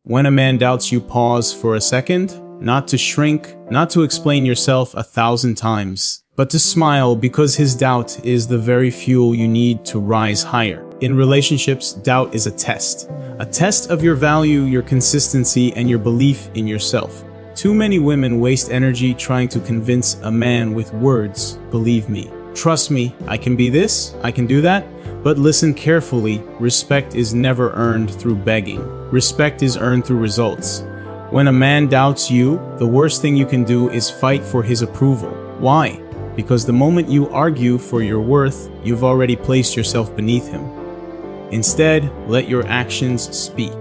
When a man doubts you, pause for a second, not to shrink, not to explain yourself 1,000 times, but to smile, because his doubt is the very fuel you need to rise higher. In relationships, doubt is a test of your value, your consistency, and your belief in yourself. Too many women waste energy trying to convince a man with words. Believe me, trust me, I can be this, I can do that. But listen carefully, respect is never earned through begging. Respect is earned through results. When a man doubts you, the worst thing you can do is fight for his approval. Why? Because the moment you argue for your worth, you've already placed yourself beneath him. Instead, let your actions speak.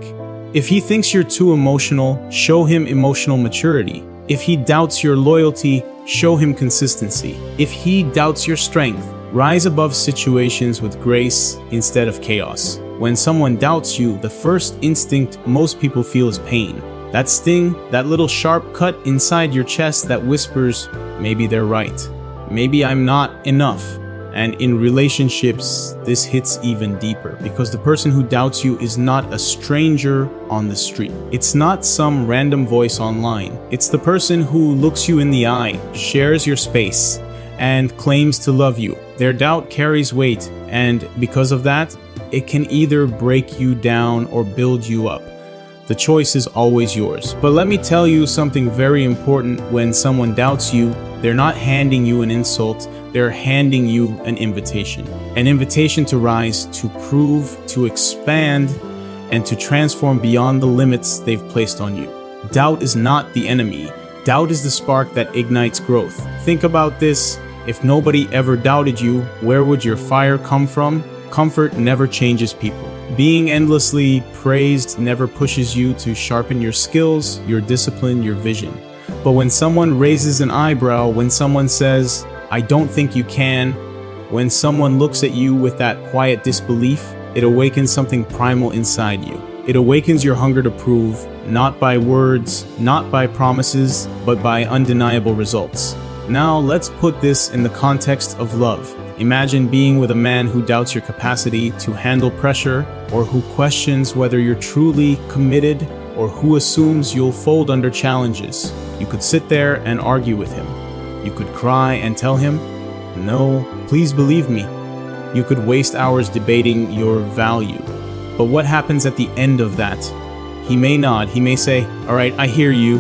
If he thinks you're too emotional, show him emotional maturity. If he doubts your loyalty, show him consistency. If he doubts your strength, rise above situations with grace instead of chaos. When someone doubts you, the first instinct most people feel is pain. That sting, that little sharp cut inside your chest that whispers, maybe they're right. Maybe I'm not enough. And in relationships, this hits even deeper, because the person who doubts you is not a stranger on the street. It's not some random voice online. It's the person who looks you in the eye, shares your space, and claims to love you. Their doubt carries weight, and because of that, it can either break you down or build you up. The choice is always yours. But let me tell you something very important. When someone doubts you, they're not handing you an insult, they're handing you an invitation. An invitation to rise, to prove, to expand, and to transform beyond the limits they've placed on you. Doubt is not the enemy. Doubt is the spark that ignites growth. Think about this. If nobody ever doubted you, where would your fire come from? Comfort never changes people. Being endlessly praised never pushes you to sharpen your skills, your discipline, your vision. But when someone raises an eyebrow, when someone says, I don't think you can, when someone looks at you with that quiet disbelief, it awakens something primal inside you. It awakens your hunger to prove, not by words, not by promises, but by undeniable results. Now let's put this in the context of love. Imagine being with a man who doubts your capacity to handle pressure, or who questions whether you're truly committed, or who assumes you'll fold under challenges. You could sit there and argue with him. You could cry and tell him, no, please believe me. You could waste hours debating your value. But what happens at the end of that? He may nod, he may say, all right, I hear you.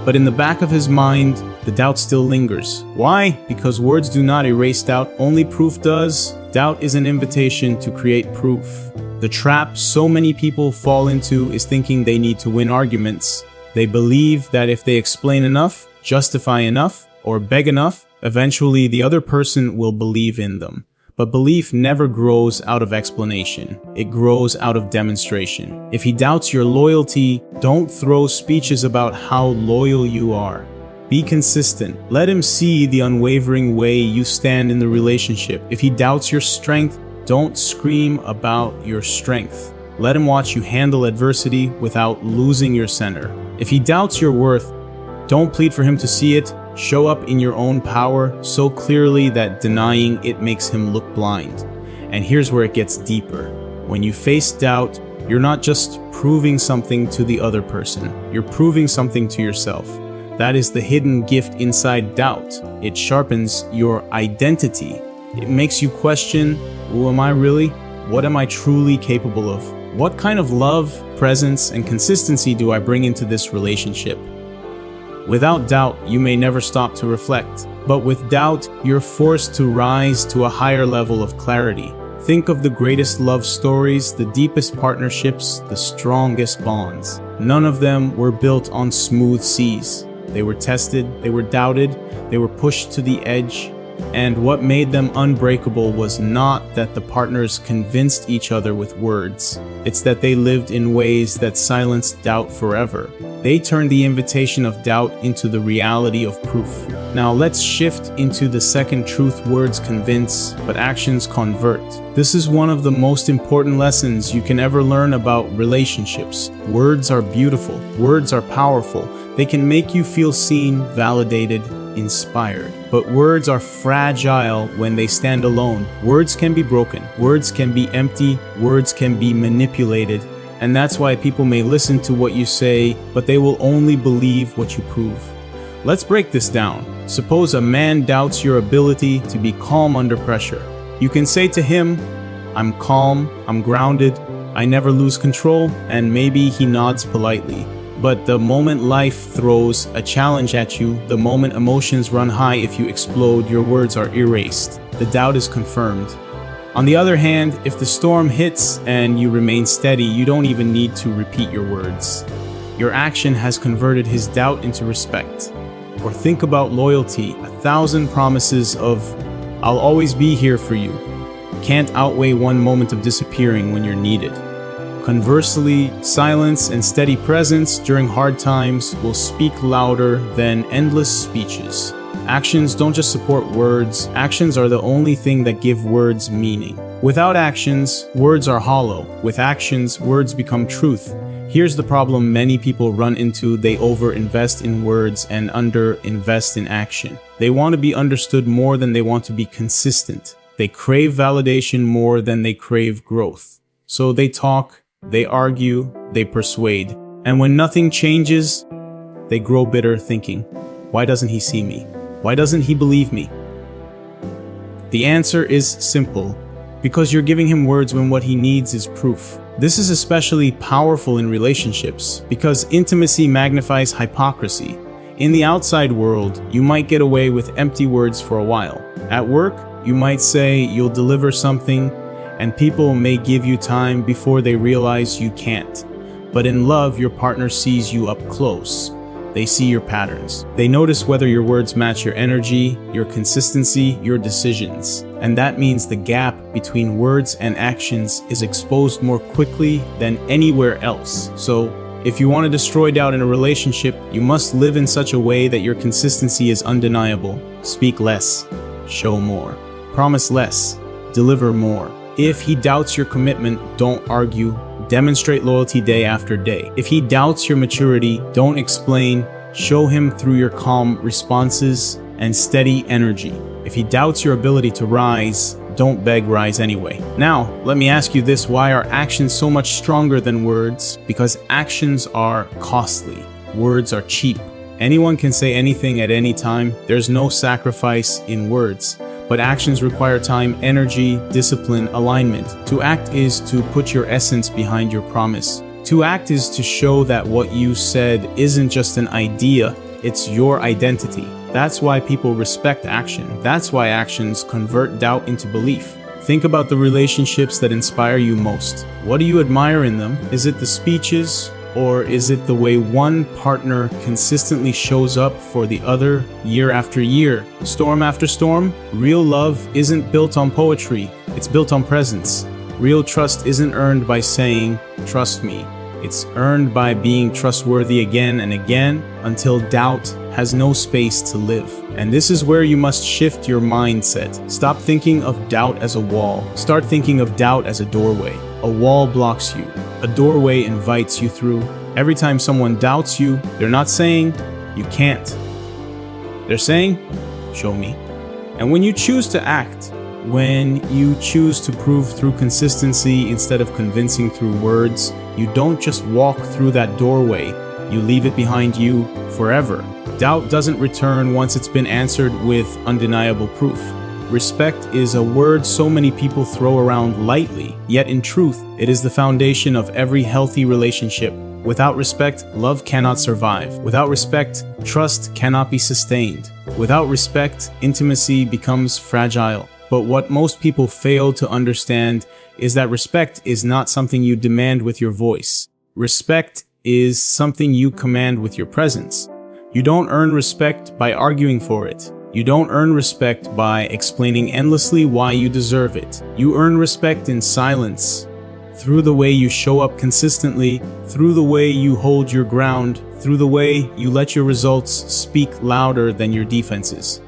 But in the back of his mind, the doubt still lingers. Why? Because words do not erase doubt, only proof does. Doubt is an invitation to create proof. The trap so many people fall into is thinking they need to win arguments. They believe that if they explain enough, justify enough, or beg enough, eventually the other person will believe in them. But belief never grows out of explanation. It grows out of demonstration. If he doubts your loyalty, don't throw speeches about how loyal you are. Be consistent. Let him see the unwavering way you stand in the relationship. If he doubts your strength, don't scream about your strength. Let him watch you handle adversity without losing your center. If he doubts your worth, don't plead for him to see it. Show up in your own power so clearly that denying it makes him look blind. And here's where it gets deeper. When you face doubt, you're not just proving something to the other person. You're proving something to yourself. That is the hidden gift inside doubt. It sharpens your identity. It makes you question, who am I really? What am I truly capable of? What kind of love, presence, and consistency do I bring into this relationship? Without doubt, you may never stop to reflect. But with doubt, you're forced to rise to a higher level of clarity. Think of the greatest love stories, the deepest partnerships, the strongest bonds. None of them were built on smooth seas. They were tested, they were doubted, they were pushed to the edge. And what made them unbreakable was not that the partners convinced each other with words. It's that they lived in ways that silenced doubt forever. They turned the invitation of doubt into the reality of proof. Now let's shift into the second truth. Words convince, but actions convert. This is one of the most important lessons you can ever learn about relationships. Words are beautiful. Words are powerful. They can make you feel seen, validated, inspired. But words are fragile when they stand alone. Words can be broken. Words can be empty. Words can be manipulated. And that's why people may listen to what you say, but they will only believe what you prove. Let's break this down. Suppose a man doubts your ability to be calm under pressure. You can say to him, "I'm calm, I'm grounded, I never lose control," and maybe he nods politely. But the moment life throws a challenge at you, the moment emotions run high, if you explode, your words are erased. The doubt is confirmed. On the other hand, if the storm hits and you remain steady, you don't even need to repeat your words. Your action has converted his doubt into respect. Or think about loyalty. 1,000 promises of "I'll always be here for you" can't outweigh one moment of disappearing when you're needed. Conversely, silence and steady presence during hard times will speak louder than endless speeches. Actions don't just support words, actions are the only thing that give words meaning. Without actions, words are hollow. With actions, words become truth. Here's the problem many people run into: they over-invest in words and under-invest in action. They want to be understood more than they want to be consistent. They crave validation more than they crave growth. So they talk, they argue, they persuade. And when nothing changes, they grow bitter, thinking, "Why doesn't he see me? Why doesn't he believe me?" The answer is simple: because you're giving him words when what he needs is proof. This is especially powerful in relationships because intimacy magnifies hypocrisy. In the outside world, you might get away with empty words for a while. At work, you might say you'll deliver something, and people may give you time before they realize you can't. But in love, your partner sees you up close. They see your patterns. They notice whether your words match your energy, your consistency, your decisions. And that means the gap between words and actions is exposed more quickly than anywhere else. So, if you want to destroy doubt in a relationship, you must live in such a way that your consistency is undeniable. Speak less, show more. Promise less, deliver more. If he doubts your commitment, don't argue. Demonstrate loyalty day after day. If he doubts your maturity, don't explain. Show him through your calm responses and steady energy. If he doubts your ability to rise, don't beg, rise anyway. Now, let me ask you this: why are actions so much stronger than words? Because actions are costly. Words are cheap. Anyone can say anything at any time. There's no sacrifice in words. But actions require time, energy, discipline, alignment. To act is to put your essence behind your promise. To act is to show that what you said isn't just an idea, it's your identity. That's why people respect action. That's why actions convert doubt into belief. Think about the relationships that inspire you most. What do you admire in them? Is it the speeches? Or is it the way one partner consistently shows up for the other year after year, storm after storm? Real love isn't built on poetry, it's built on presence. Real trust isn't earned by saying, "Trust me." It's earned by being trustworthy again and again until doubt has no space to live. And this is where you must shift your mindset. Stop thinking of doubt as a wall. Start thinking of doubt as a doorway. A wall blocks you. A doorway invites you through. Every time someone doubts you, they're not saying, "You can't." They're saying, "Show me." And when you choose to act, when you choose to prove through consistency instead of convincing through words, you don't just walk through that doorway, you leave it behind you forever. Doubt doesn't return once it's been answered with undeniable proof. Respect is a word so many people throw around lightly, yet in truth, it is the foundation of every healthy relationship. Without respect, love cannot survive. Without respect, trust cannot be sustained. Without respect, intimacy becomes fragile. But what most people fail to understand is that respect is not something you demand with your voice. Respect is something you command with your presence. You don't earn respect by arguing for it. You don't earn respect by explaining endlessly why you deserve it. You earn respect in silence, through the way you show up consistently, through the way you hold your ground, through the way you let your results speak louder than your defenses.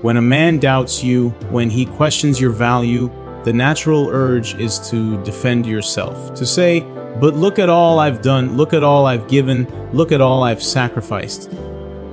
When a man doubts you, when he questions your value, the natural urge is to defend yourself, to say, "But look at all I've done, look at all I've given, look at all I've sacrificed."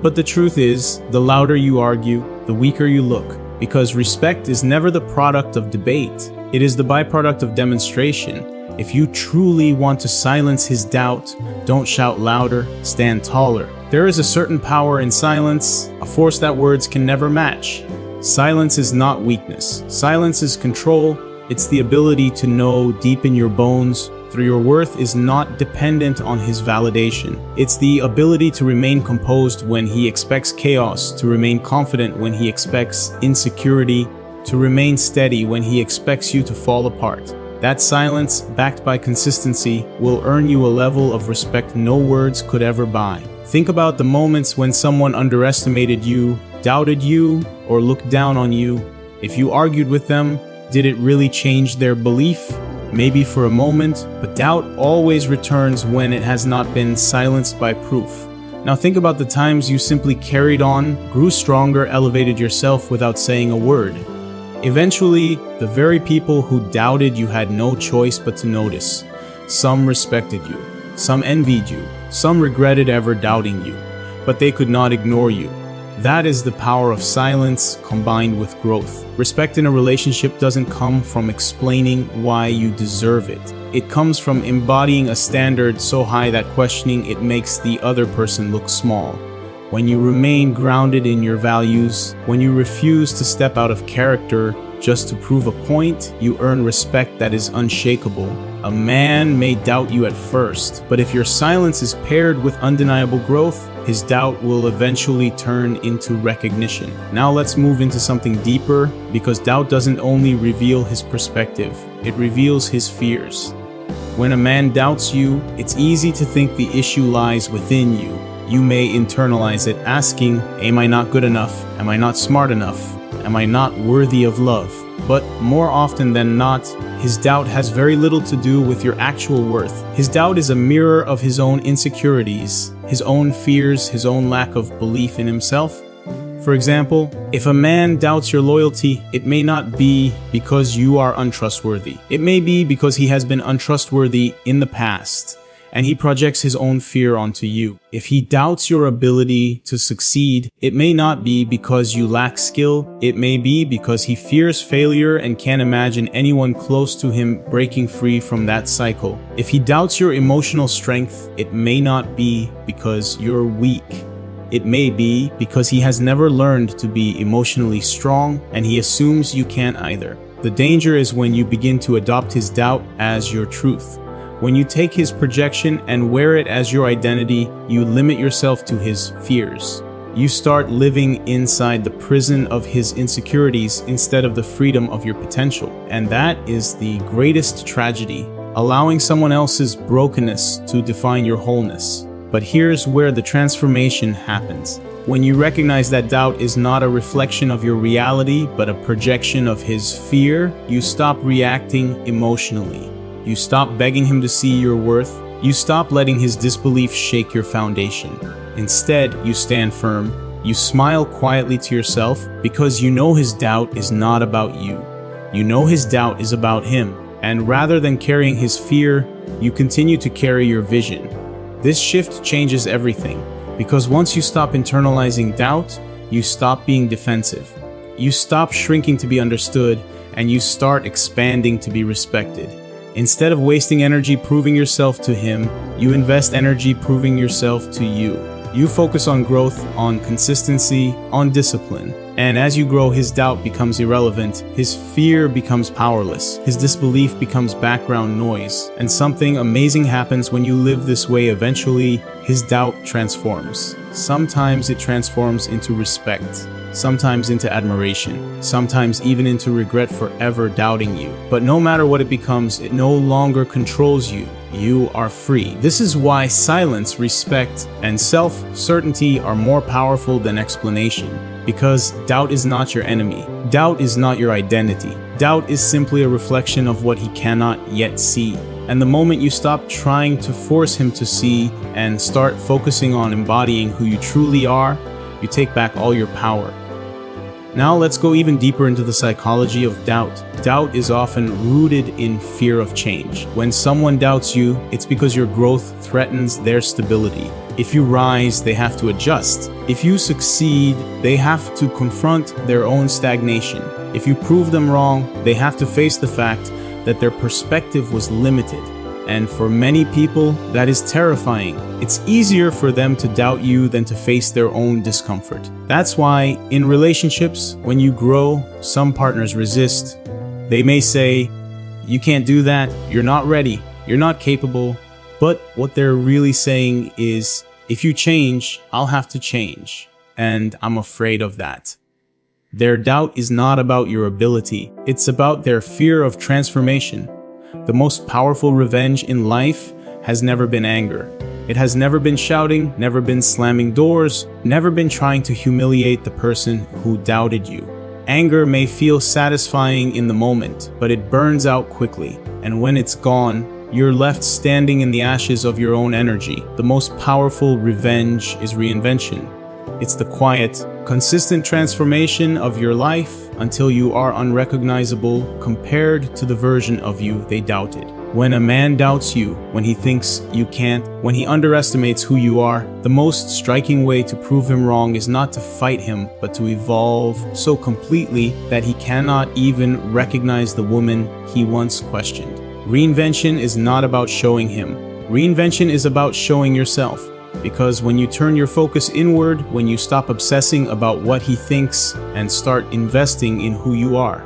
But the truth is, the louder you argue, the weaker you look, because respect is never the product of debate. It is the byproduct of demonstration. If you truly want to silence his doubt, don't shout louder, stand taller. There is a certain power in silence, a force that words can never match. Silence is not weakness. Silence is control. It's the ability to know deep in your bones through your worth is not dependent on his validation. It's the ability to remain composed when he expects chaos, to remain confident when he expects insecurity, to remain steady when he expects you to fall apart. That silence, backed by consistency, will earn you a level of respect no words could ever buy. Think about the moments when someone underestimated you, doubted you, or looked down on you. If you argued with them, did it really change their belief? Maybe for a moment, but doubt always returns when it has not been silenced by proof. Now think about the times you simply carried on, grew stronger, elevated yourself without saying a word. Eventually, the very people who doubted you had no choice but to notice. Some respected you, some envied you, some regretted ever doubting you, but they could not ignore you. That is the power of silence combined with growth. Respect in a relationship doesn't come from explaining why you deserve it. It comes from embodying a standard so high that questioning it makes the other person look small. When you remain grounded in your values, when you refuse to step out of character just to prove a point, you earn respect that is unshakable. A man may doubt you at first, but if your silence is paired with undeniable growth, his doubt will eventually turn into recognition. Now let's move into something deeper, because doubt doesn't only reveal his perspective, it reveals his fears. When a man doubts you, it's easy to think the issue lies within you. You may internalize it, asking, am I not good enough? Am I not smart enough? Am I not worthy of love? But more often than not, his doubt has very little to do with your actual worth. His doubt is a mirror of his own insecurities, his own fears, his own lack of belief in himself. For example, if a man doubts your loyalty, it may not be because you are untrustworthy. It may be because he has been untrustworthy in the past, and he projects his own fear onto you. If he doubts your ability to succeed, it may not be because you lack skill. It may be because he fears failure and can't imagine anyone close to him breaking free from that cycle. If he doubts your emotional strength, it may not be because you're weak. It may be because he has never learned to be emotionally strong, and he assumes you can't either. The danger is when you begin to adopt his doubt as your truth. When you take his projection and wear it as your identity, you limit yourself to his fears. You start living inside the prison of his insecurities instead of the freedom of your potential. And that is the greatest tragedy, allowing someone else's brokenness to define your wholeness. But here's where the transformation happens. When you recognize that doubt is not a reflection of your reality, but a projection of his fear, you stop reacting emotionally. You stop begging him to see your worth. You stop letting his disbelief shake your foundation. Instead, you stand firm. You smile quietly to yourself because you know his doubt is not about you. You know his doubt is about him. And rather than carrying his fear, you continue to carry your vision. This shift changes everything, because once you stop internalizing doubt, you stop being defensive. You stop shrinking to be understood, and you start expanding to be respected. Instead of wasting energy proving yourself to him, you invest energy proving yourself to you. You focus on growth, on consistency, on discipline. And as you grow, his doubt becomes irrelevant, his fear becomes powerless, his disbelief becomes background noise. And something amazing happens when you live this way. Eventually, his doubt transforms. Sometimes it transforms into respect, sometimes into admiration, sometimes even into regret for ever doubting you. But no matter what it becomes, it no longer controls you. You are free. This is why silence, respect, and self-certainty are more powerful than explanation. Because doubt is not your enemy. Doubt is not your identity. Doubt is simply a reflection of what he cannot yet see. And the moment you stop trying to force him to see and start focusing on embodying who you truly are, you take back all your power. Now let's go even deeper into the psychology of doubt. Doubt is often rooted in fear of change. When someone doubts you, it's because your growth threatens their stability. If you rise, they have to adjust. If you succeed, they have to confront their own stagnation. If you prove them wrong, they have to face the fact that their perspective was limited. And for many people, that is terrifying. It's easier for them to doubt you than to face their own discomfort. That's why, in relationships, when you grow, some partners resist. They may say, "You can't do that, you're not ready, you're not capable." But what they're really saying is, "If you change, I'll have to change. And I'm afraid of that." Their doubt is not about your ability, it's about their fear of transformation. The most powerful revenge in life has never been anger. It has never been shouting, never been slamming doors, never been trying to humiliate the person who doubted you. Anger may feel satisfying in the moment, but it burns out quickly. And when it's gone, you're left standing in the ashes of your own energy. The most powerful revenge is reinvention. It's the quiet, consistent transformation of your life until you are unrecognizable compared to the version of you they doubted. When a man doubts you, when he thinks you can't, when he underestimates who you are, the most striking way to prove him wrong is not to fight him, but to evolve so completely that he cannot even recognize the woman he once questioned. Reinvention is not about showing him. Reinvention is about showing yourself. Because when you turn your focus inward, when you stop obsessing about what he thinks and start investing in who you are,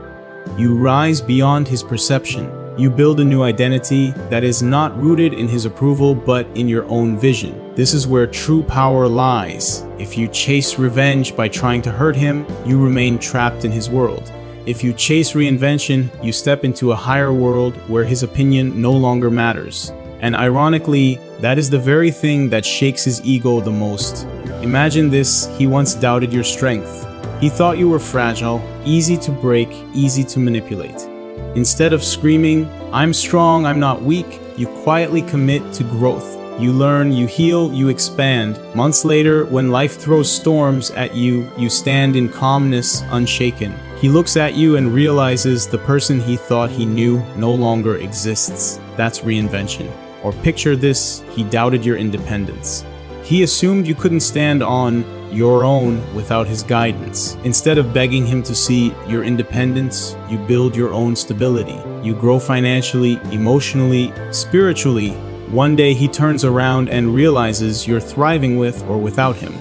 you rise beyond his perception. You build a new identity that is not rooted in his approval, but in your own vision. This is where true power lies. If you chase revenge by trying to hurt him, you remain trapped in his world. If you chase reinvention, you step into a higher world where his opinion no longer matters. And ironically, that is the very thing that shakes his ego the most. Imagine this: he once doubted your strength. He thought you were fragile, easy to break, easy to manipulate. Instead of screaming, "I'm strong, I'm not weak," you quietly commit to growth. You learn, you heal, you expand. Months later, when life throws storms at you, you stand in calmness, unshaken. He looks at you and realizes the person he thought he knew no longer exists. That's reinvention. Or picture this: he doubted your independence. He assumed you couldn't stand on your own without his guidance. Instead of begging him to see your independence, you build your own stability. You grow financially, emotionally, spiritually. One day he turns around and realizes you're thriving with or without him.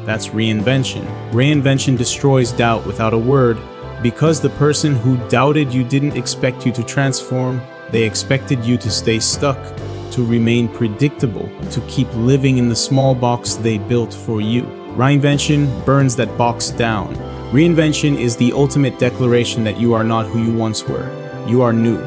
That's reinvention. Reinvention destroys doubt without a word, because the person who doubted you didn't expect you to transform. They expected you to stay stuck, to remain predictable, to keep living in the small box they built for you. Reinvention burns that box down. Reinvention is the ultimate declaration that you are not who you once were. You are new.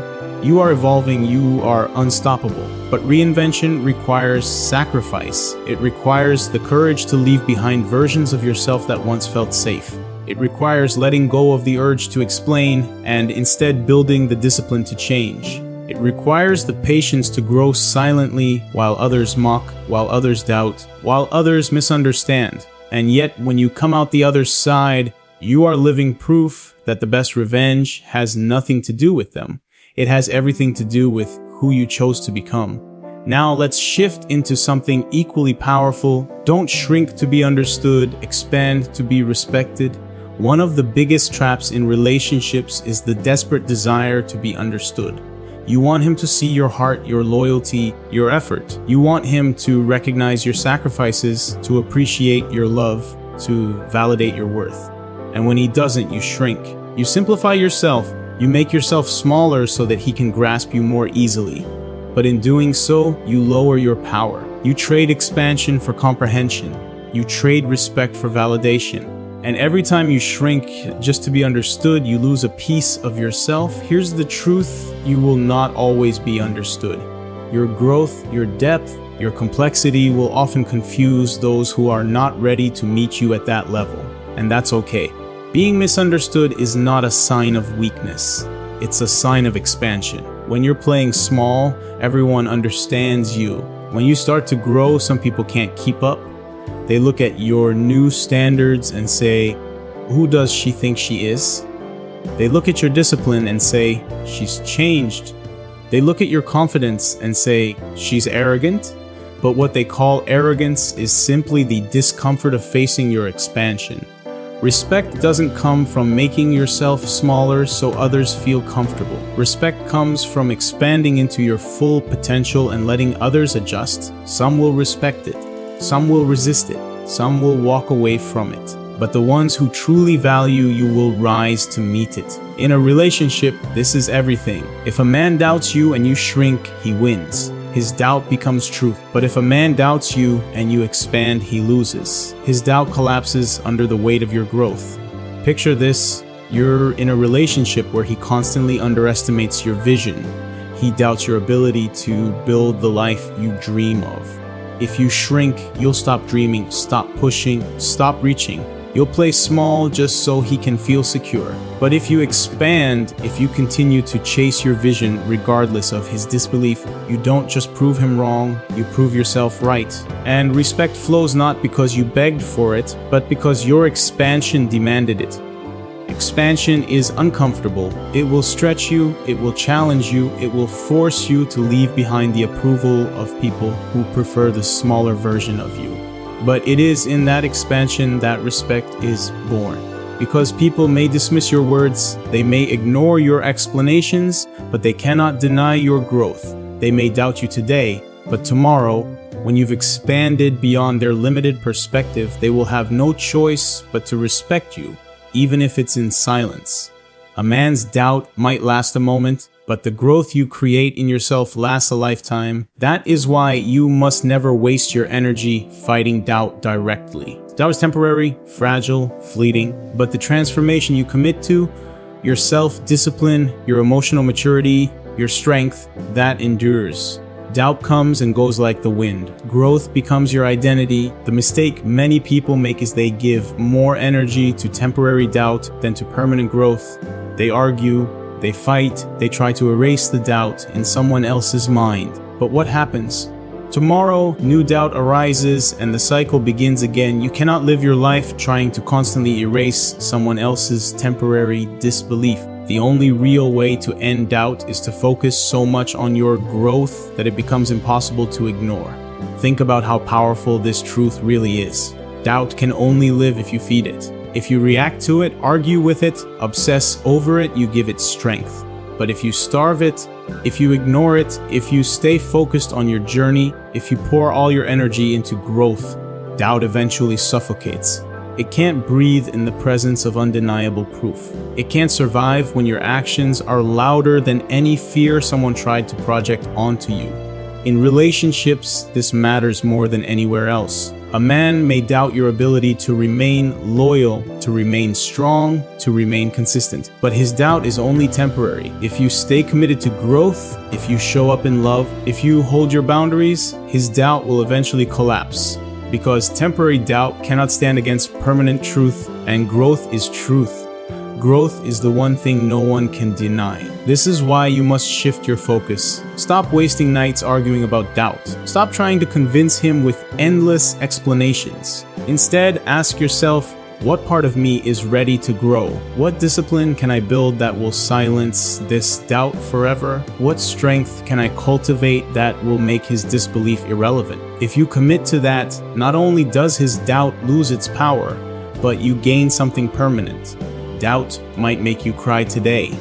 You are evolving. You are unstoppable. But reinvention requires sacrifice. It requires the courage to leave behind versions of yourself that once felt safe. It requires letting go of the urge to explain and instead building the discipline to change. It requires the patience to grow silently while others mock, while others doubt, while others misunderstand. And yet, when you come out the other side, you are living proof that the best revenge has nothing to do with them. It has everything to do with who you chose to become. Now let's shift into something equally powerful. Don't shrink to be understood, expand to be respected. One of the biggest traps in relationships is the desperate desire to be understood. You want him to see your heart, your loyalty, your effort. You want him to recognize your sacrifices, to appreciate your love, to validate your worth. And when he doesn't, you shrink. You simplify yourself. You make yourself smaller so that he can grasp you more easily. But in doing so, you lower your power. You trade expansion for comprehension. You trade respect for validation. And every time you shrink just to be understood, you lose a piece of yourself. Here's the truth: you will not always be understood. Your growth, your depth, your complexity will often confuse those who are not ready to meet you at that level. And that's okay. Being misunderstood is not a sign of weakness. It's a sign of expansion. When you're playing small, everyone understands you. When you start to grow, some people can't keep up. They look at your new standards and say, "Who does she think she is?" They look at your discipline and say, "She's changed." They look at your confidence and say, "She's arrogant." But what they call arrogance is simply the discomfort of facing your expansion. Respect doesn't come from making yourself smaller so others feel comfortable. Respect comes from expanding into your full potential and letting others adjust. Some will respect it, some will resist it, some will walk away from it. But the ones who truly value you will rise to meet it. In a relationship, this is everything. If a man doubts you and you shrink, he wins. His doubt becomes truth. But if a man doubts you and you expand, he loses. His doubt collapses under the weight of your growth. Picture this: you're in a relationship where he constantly underestimates your vision. He doubts your ability to build the life you dream of. If you shrink, you'll stop dreaming, stop pushing, stop reaching. You'll play small just so he can feel secure. But if you expand, if you continue to chase your vision regardless of his disbelief, you don't just prove him wrong, you prove yourself right. And respect flows not because you begged for it, but because your expansion demanded it. Expansion is uncomfortable. It will stretch you, it will challenge you, it will force you to leave behind the approval of people who prefer the smaller version of you. But it is in that expansion that respect is born. Because people may dismiss your words, they may ignore your explanations, but they cannot deny your growth. They may doubt you today, but tomorrow, when you've expanded beyond their limited perspective, they will have no choice but to respect you, even if it's in silence. A man's doubt might last a moment, but the growth you create in yourself lasts a lifetime. That is why you must never waste your energy fighting doubt directly. Doubt is temporary, fragile, fleeting, but the transformation you commit to, your self-discipline, your emotional maturity, your strength, that endures. Doubt comes and goes like the wind. Growth becomes your identity. The mistake many people make is they give more energy to temporary doubt than to permanent growth. They argue, they fight, they try to erase the doubt in someone else's mind. But what happens? Tomorrow, new doubt arises and the cycle begins again. You cannot live your life trying to constantly erase someone else's temporary disbelief. The only real way to end doubt is to focus so much on your growth that it becomes impossible to ignore. Think about how powerful this truth really is. Doubt can only live if you feed it. If you react to it, argue with it, obsess over it, you give it strength. But if you starve it, if you ignore it, if you stay focused on your journey, if you pour all your energy into growth, doubt eventually suffocates. It can't breathe in the presence of undeniable proof. It can't survive when your actions are louder than any fear someone tried to project onto you. In relationships, this matters more than anywhere else. A man may doubt your ability to remain loyal, to remain strong, to remain consistent. But his doubt is only temporary. If you stay committed to growth, if you show up in love, if you hold your boundaries, his doubt will eventually collapse. Because temporary doubt cannot stand against permanent truth, and growth is truth. Growth is the one thing no one can deny. This is why you must shift your focus. Stop wasting nights arguing about doubt. Stop trying to convince him with endless explanations. Instead, ask yourself, what part of me is ready to grow? What discipline can I build that will silence this doubt forever? What strength can I cultivate that will make his disbelief irrelevant? If you commit to that, not only does his doubt lose its power, but you gain something permanent. Doubt might make you cry today,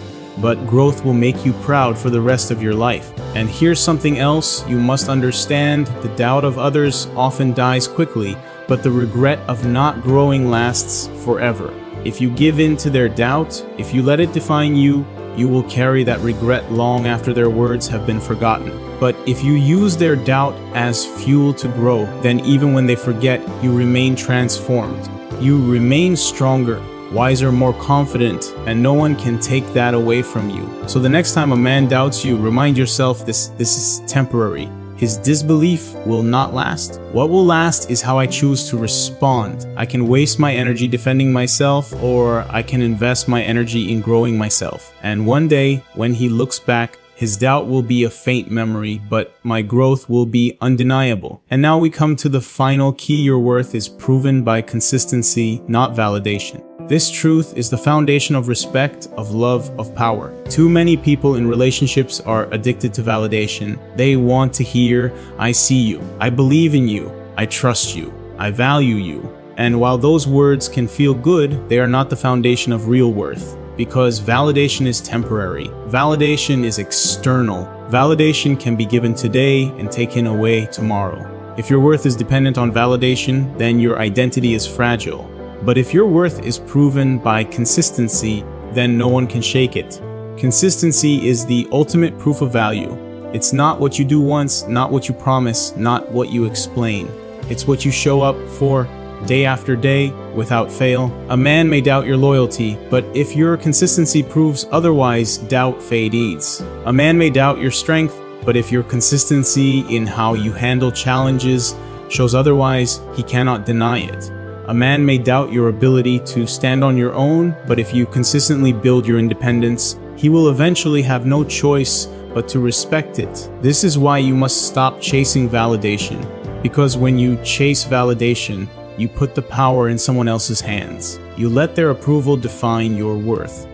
but growth will make you proud for the rest of your life. And here's something else you must understand: the doubt of others often dies quickly, but the regret of not growing lasts forever. If you give in to their doubt, if you let it define you, you will carry that regret long after their words have been forgotten. But if you use their doubt as fuel to grow, then even when they forget, you remain transformed. You remain stronger, wiser, more confident, and no one can take that away from you. So the next time a man doubts you, remind yourself this is temporary. His disbelief will not last. What will last is how I choose to respond. I can waste my energy defending myself, or I can invest my energy in growing myself. And one day, when he looks back, his doubt will be a faint memory, but my growth will be undeniable. And now we come to the final key: your worth is proven by consistency, not validation. This truth is the foundation of respect, of love, of power. Too many people in relationships are addicted to validation. They want to hear, "I see you, I believe in you, I trust you, I value you." And while those words can feel good, they are not the foundation of real worth. Because validation is temporary. Validation is external. Validation can be given today and taken away tomorrow. If your worth is dependent on validation, then your identity is fragile. But if your worth is proven by consistency, then no one can shake it. Consistency is the ultimate proof of value. It's not what you do once, not what you promise, not what you explain. It's what you show up for day after day, without fail. A man may doubt your loyalty, but if your consistency proves otherwise, doubt fades. A man may doubt your strength, but if your consistency in how you handle challenges shows otherwise, he cannot deny it. A man may doubt your ability to stand on your own, but if you consistently build your independence, he will eventually have no choice but to respect it. This is why you must stop chasing validation, because when you chase validation, you put the power in someone else's hands. You let their approval define your worth.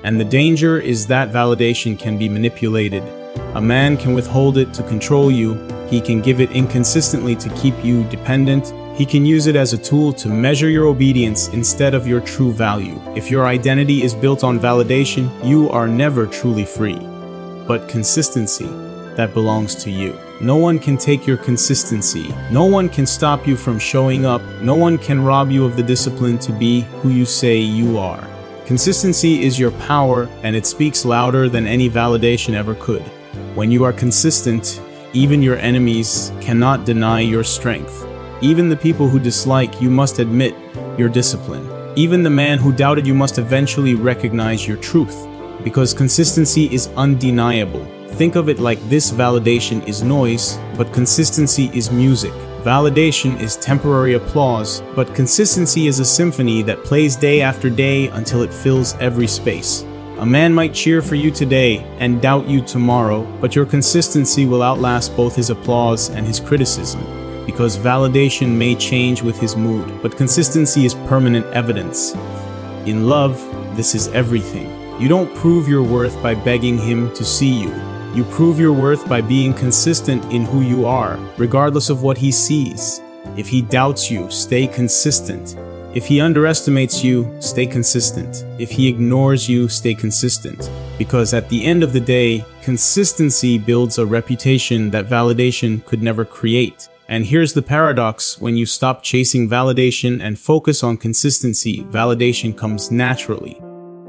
And the danger is that validation can be manipulated. A man can withhold it to control you. He can give it inconsistently to keep you dependent. He can use it as a tool to measure your obedience instead of your true value. If your identity is built on validation, you are never truly free. But consistency, that belongs to you. No one can take your consistency. No one can stop you from showing up. No one can rob you of the discipline to be who you say you are. Consistency is your power, and it speaks louder than any validation ever could. When you are consistent, even your enemies cannot deny your strength. Even the people who dislike you must admit your discipline. Even the man who doubted you must eventually recognize your truth, because consistency is undeniable. Think of it like this: validation is noise, but consistency is music. Validation is temporary applause, but consistency is a symphony that plays day after day until it fills every space. A man might cheer for you today and doubt you tomorrow, but your consistency will outlast both his applause and his criticism. Because validation may change with his mood, but consistency is permanent evidence. In love, this is everything. You don't prove your worth by begging him to see you. You prove your worth by being consistent in who you are, regardless of what he sees. If he doubts you, stay consistent. If he underestimates you, stay consistent. If he ignores you, stay consistent. Because at the end of the day, consistency builds a reputation that validation could never create. And here's the paradox: when you stop chasing validation and focus on consistency, validation comes naturally.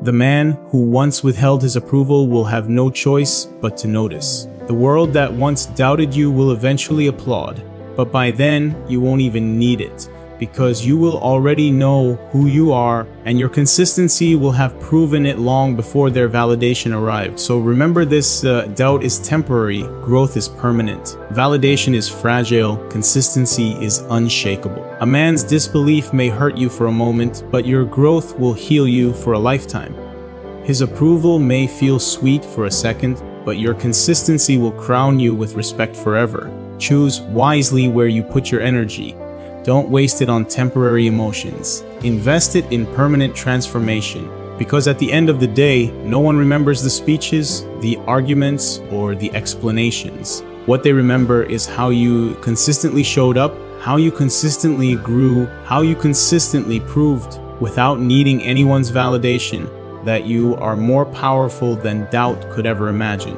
The man who once withheld his approval will have no choice but to notice. The world that once doubted you will eventually applaud, but by then you won't even need it, because you will already know who you are, and your consistency will have proven it long before their validation arrived. So remember this: doubt is temporary, growth is permanent. Validation is fragile, consistency is unshakable. A man's disbelief may hurt you for a moment, but your growth will heal you for a lifetime. His approval may feel sweet for a second, but your consistency will crown you with respect forever. Choose wisely where you put your energy. Don't waste it on temporary emotions. Invest it in permanent transformation. Because at the end of the day, no one remembers the speeches, the arguments, or the explanations. What they remember is how you consistently showed up, how you consistently grew, how you consistently proved, without needing anyone's validation, that you are more powerful than doubt could ever imagine.